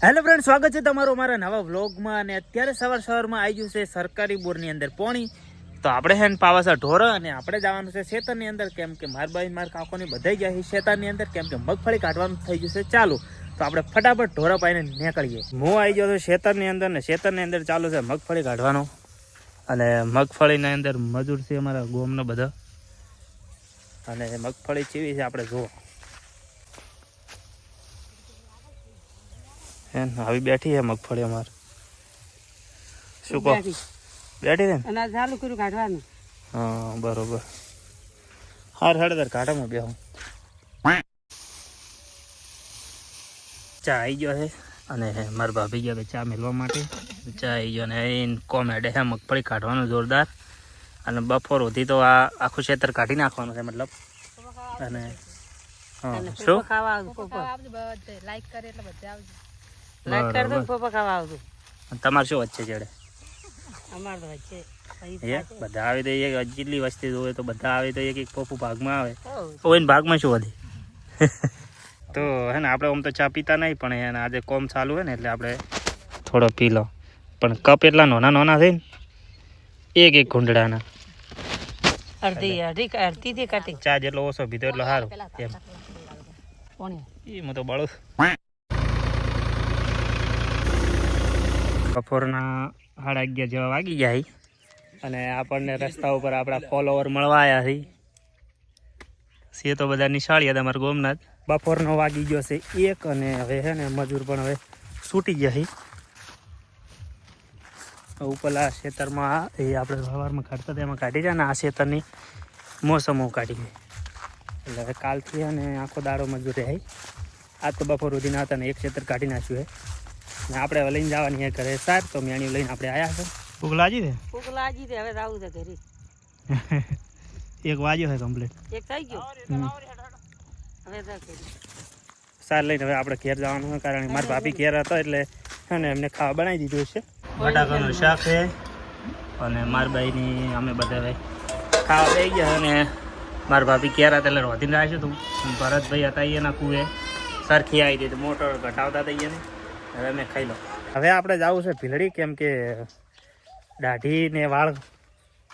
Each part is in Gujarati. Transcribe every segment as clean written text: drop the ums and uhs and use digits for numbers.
હેલો ફ્રેન્ડ, સ્વાગત છે તમારું અમારા નવા વ્લોગમાં. અને અત્યારે સવારમાં આવી ગયું છે સરકારી બોરની અંદર પોણી. તો આપણે હે ને પાવાસા ઢોરા અને આપણે જવાનું છે ખેતરની અંદર, કેમ કે માર બાઈ માર કાકોની બધાઈ ગયા છે ખેતરની અંદર, કેમ કે મગફળી કાઢવાનું થઈ ગયું છે ચાલુ. તો આપણે ફટાફટ ઢોરા પાઈને નીકળીએ. હું આવી ગયો છું ખેતરની અંદર ને ખેતરની અંદર ચાલુ છે મગફળી કાઢવાનું. અને મગફળીની અંદર મજૂર છે અમારા ગોમનો બધા. અને મગફળી ચીવી છે આપણે જુઓ. આવી બેઠી છે મગફળી અમારે. શું કહો? બેઠી ને ચાલુ કર્યું કાઢવાનું. હા બરોબર. હાર હળદર કાઢામાં બેહું. ચા આવી ગયો છે અને મારા ભાભી ગયા ચા મેળવા માટે. ચા આવી ગયો ને કોમેડે છે મગફળી કાઢવાનું જોરદાર. અને બપોર સુધી તો આ આખું ખેતર કાઢી નાખવાનું છે મતલબ. અને શું તમારે શું વચ્ચે ચડે? બધા આવે તો એક જેટલી વસ્તી હોય તો બધા આવે તો એક પોપુ ભાગમાં આવે. કોઈ ભાગમાં શું વધે? તો હે ને આપણે આમ તો ચા પીતા નહીં, પણ એને આજે કોમ ચાલુ હોય ને એટલે આપણે થોડો પી લો. પણ કપ એટલા નાના નાના છે ને, એક ઘૂંટડાના. ચા જેટલો ઓછો પીધો એટલો સારું એમ. હું તો બળું. બપોરના 11:30 જેવા વાગી ગયા અને આપણને રસ્તા ઉપર આપણા ફોલોવર મળવા આવ્યા છે તો બધા નિશાળ્યા હતા અમારા ગોમનાથ. બપોરનો વાગી ગયો છે 1 અને હવે છે ને મજૂર પણ હવે છૂટી ગયા ઉપરલા ખેતરમાં. એ આપણે સવારમાં કાઢતા હતા એમાં કાઢી જાય ને આ ખેતરની મોસમો કાઢી ગઈ એટલે હવે કાલથી અને આખો દાડો મજૂર રહે. આજ તો બપોર સુધી ના હતા ને એક ખેતર કાઢી નાખ્યું ને આપણે હવે લઈને જવાની એ ઘરે સાર. તો મેણી લઈને આપણે આવ્યા છે. ભૂખ લાગી છે? ભૂખ લાગી છે, હવે આવું છે ઘરે. 1 વાગ્યો છે કમ્પ્લીટ. 1 થઈ ગયો. હવે સાર લઈને હવે આપણે ઘેર જવાનું છે, કારણ કે મારા ભાભી ઘેર હતો એટલે છે ને એમને ખાવા બનાવી દીધું છે. બટાકાનું શાક છે અને મારા બાઈની અમે બધા ખાવા થઈ ગયા. અને મારા ભાભી ઘેર હતા એટલે રોધીને રાખ્યું હતું. ભરતભાઈ હતા એના કુએ સરખી આવી હતી, મોટર ઘટાવતા હતા એને. હવે મેં ખાઈ લો. હવે આપણે જવું છે ભીલડી, કેમ કે દાઢી ને વાળ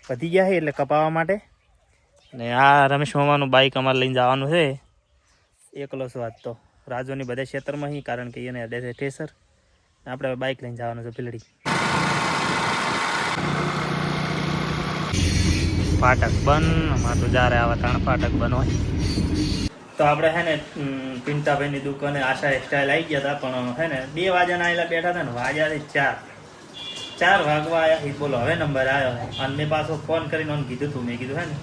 વધી ગયા છે એટલે કપાવવા માટે. ને આ રમેશ મામાનું બાઇક અમારે લઈને જવાનું છે. એકલો સ્વાદ તો રાજોની બધા ક્ષેત્રમાં અહીં, કારણ કે એને અડે છે ઠેસર. આપણે બાઇક લઈને જવાનું છે ભીલડી. ફાટક બંધ અમારે તો જ્યારે આવા 3 ફાટક બંધ હોય. તો આપણે છે ને પિંતાભાઈની દુકાને આશા સ્ટાઇલ આવી ગયા હતા, પણ છે ને 2 વાગ્યાના આવેલા બેઠા હતા ને વાગ્યાથી 4 વાગવા આવ્યા. બોલો હવે નંબર આવ્યો અને મેં પાછો ફોન કરીને મને કીધું હતું. મેં કીધું હે ને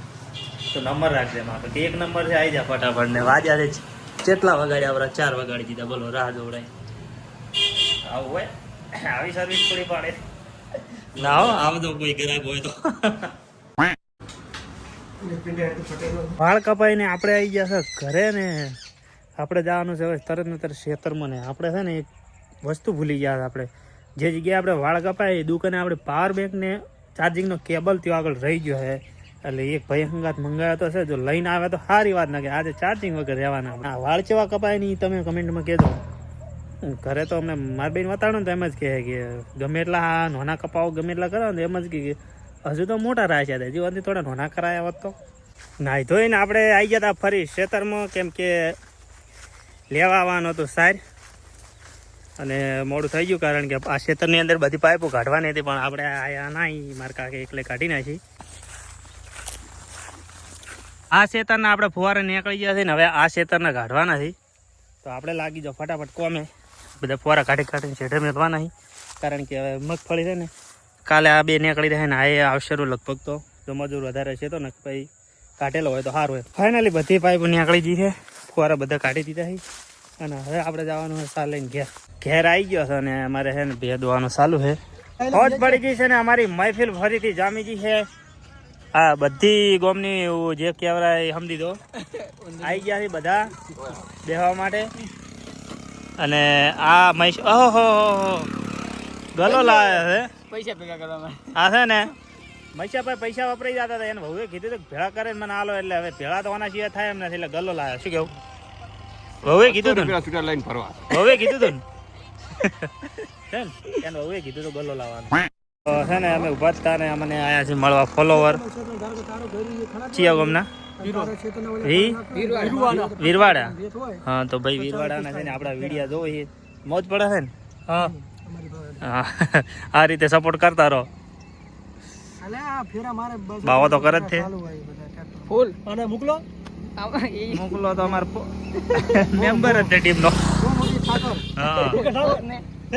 તો નંબર રાખજે મારો, કે 1 નંબર છે આવી જા ફટાફટ. ને વાગ્યાથી કેટલા વગાડ્યા? આપણે 4 વગાડી દીધા. બોલો રાહ જોવડાય. આવું હોય, આવી સર્વિસ પૂરી પાડે ના હો. આમ તો કોઈ ગ્રાહક હોય તો. વાળ કપાઈને આપણે આવી ગયા છે ઘરે ને આપણે જવાનું છે હવે તરત ને તરત ખેતરમાં. ને આપણે છે ને એક વસ્તુ ભૂલી ગયા. આપણે જે જગ્યાએ આપણે વાળ કપાય એ દુકાને આપણે પાવર બેંક ને ચાર્જિંગનો કેબલ ત્યાં આગળ રહી ગયો છે. એટલે એક ભાઈ હંગાત મંગાવ્યો તો છે, જો લઈને આવે તો સારી વાત ના કે આજે ચાર્જિંગ વગર રહેવાના. આ વાળ કેવા કપાય નહીં તમે કમેન્ટમાં કહેજો. ઘરે તો અમને મારી બેન વતાડો ને તો એમ જ કહે કે ગમે એટલા નાના કપાવો ગમે એટલા કરો ને એમ જ કે હજુ તો મોટા રાખ્યા હતા, જીવનથી થોડા નાના કરાયા હોત તો. નાહી ધોઈને આપણે આવી ગયા હતા ફરી ખેતરમાં, કેમ કે લેવા આવવાનો હતો સાર. અને મોડું થઈ ગયું કારણ કે આ ખેતરની અંદર બધી પાઇપો કાઢવાની હતી, પણ આપણે આયા નહીં. મારા કાકે એકલે કાઢી નાખી. આ ખેતરના આપણે ફુવારે નીકળી ગયા છે ને હવે આ ખેતરના કાઢવાના છે. તો આપણે લાગી જાઓ ફટાફટ કોમે. બધા ફુવારા કાઢીને છેડે મેળવાના છે, કારણ કે હવે મગફળી છે ને કાલે આ 2 નીકળી રહે ને આ આવશે લગભગ. તો જો મજૂર વધારે છે તો ને ભાઈ કાઢેલો હોય તો સારું હોય. ફાઇનલી બધી પાઇપો નીકળી ગઈ છે, ફુવારા બધા કાઢી દીધા છે. અને હવે આપણે જવાનું છે સાર લઈને ઘેર આવી ગયો છે. અને અમારે છે ને ભે દોવાનું ચાલુ છે. ફોજ પડી ગઈ છે ને અમારી મહેફિલ ફરીથી જામી ગઈ છે. હા બધી ગોમની જે કહેવાય સમજી દો આવી ગયા છે બધા બેહવા માટે. અને આ મહેશ ઓહો ગલો લાવ્યા છે પૈસા ભેગા કરવામાં. આ છે ને મૈસાભાઈ પૈસા વપરાઈ જતા હતા, એને વહુએ કીધું કે ભેળા કરે મને આલો. એટલે હવે ભેળા તો આના સિવાય થાય એમ નથી, એટલે ગલ્લો લાવ્યા. શું કેવું? વહુએ કીધું હતું, વહુએ કીધું હતું છે ને એનો હવે કીધું તો ગલ્લો લાવવાનો તો છે ને અમે ઉભા હતા ને અમને આયા છે મળવા ફોલોવર ચિયા ગામના વીરવાડા હા તો ભાઈ વીરવાડાના છે ને આપણા વિડીયો જોવો મોજ પડે છે ને હા આ રીતે સપોર્ટ કરતા રહો બાવો તો કરે જ છે ફૂલ અને મોકલો તો અમાર મેમ્બર જ છે ટીમનો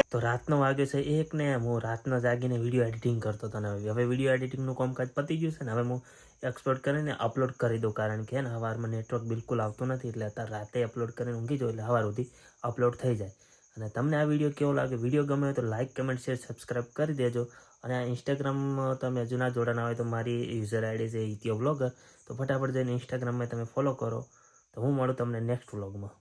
તો રાતનો વાગ્યો છે 1 ને હું રાતનો જાગીને વિડીયો એડિટિંગ કરતો હતો ને હવે વિડીયો એડિટિંગનું કામકાજ પતી ગયું છે ને હવે હું એક્સપોર્ટ કરીને અપલોડ કરી દઉં કારણ કે ને સવારમાં નેટવર્ક બિલકુલ આવતું નથી એટલે અત્યારે રાતે અપલોડ કરીને ઊંઘી જાઉં એટલે સવાર સુધી અપલોડ થઈ જાય અને તમને આ વિડીયો કેવો લાગે વિડીયો ગમે હોય તો લાઇક કમેન્ટ શેર સબસ્ક્રાઈબ કરી દેજો અને આ ઇન્સ્ટાગ્રામમાં તમે હજુ ના જોડાના હોય તો મારી યુઝર આઈડી છે ઇતિયો બ્લોગર તો ફટાફટ જઈને ઇન્સ્ટાગ્રામમાં તમે ફોલો કરો તો હું મળું તમને નેક્સ્ટ વ્લોગમાં